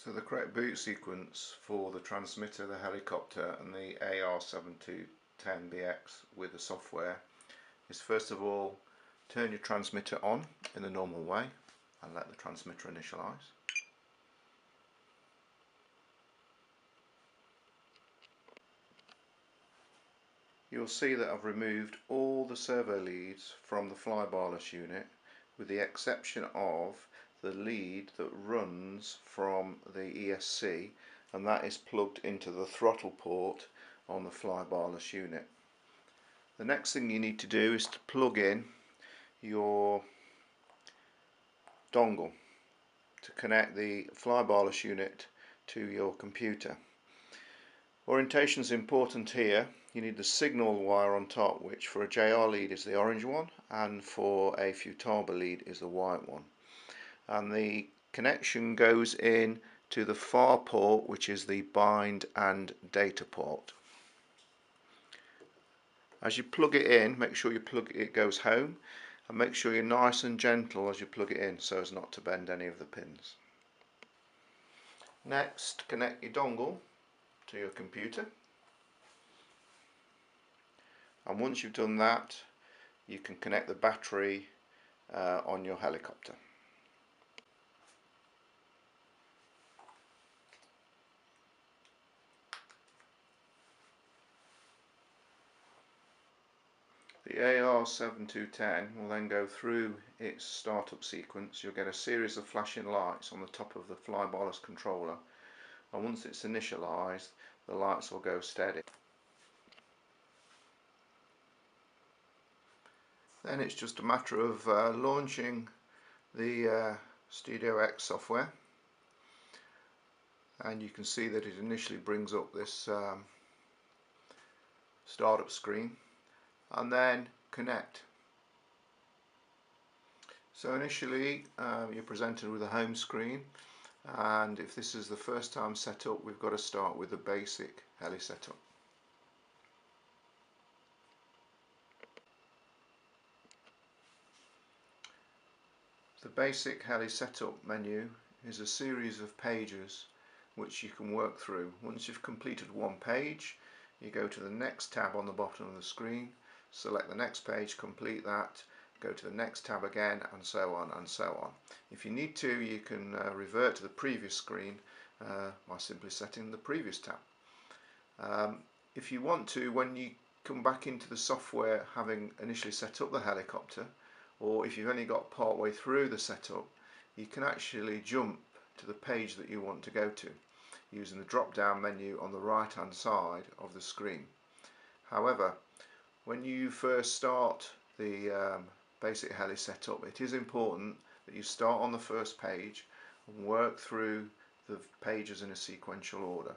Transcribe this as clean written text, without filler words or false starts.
So the correct boot sequence for the transmitter, the helicopter and the AR7210BX with the software is, first of all, turn your transmitter on in the normal way and let the transmitter initialize. You'll see that I've removed all the servo leads from the flybarless unit, with the exception of the lead that runs from the ESC, and that is plugged into the throttle port on the flybarless unit. The next thing you need to do is to plug in your dongle to connect the flybarless unit to your computer. Orientation is important here. You need the signal wire on top, which for a JR lead is the orange one and for a Futaba lead is the white one. And the connection goes in to the far port, which is the bind and data port. As you plug it in, make sure it goes home, and make sure you're nice and gentle as you plug it in so as not to bend any of the pins. Next, connect your dongle to your computer, and once you've done that, you can connect the battery on your helicopter. The AR7210 will then go through its startup sequence. You'll get a series of flashing lights on the top of the flybarless controller, and once it's initialized, the lights will go steady. Then it's just a matter of launching the StudioX software, and you can see that it initially brings up this startup screen, and then connect. So initially you're presented with a home screen, and if this is the first time set up, we've got to start with the basic heli setup. The basic heli setup menu is a series of pages which you can work through. Once you've completed one page, you go to the next tab on the bottom of the screen, select the next page, complete that, go to the next tab again, and so on and so on. If you need to, you can revert to the previous screen by simply setting the previous tab. If you want to, when you come back into the software having initially set up the helicopter, or if you've only got part way through the setup, you can actually jump to the page that you want to go to using the drop down menu on the right hand side of the screen. However, when you first start the basic heli setup, it is important that you start on the first page and work through the pages in a sequential order.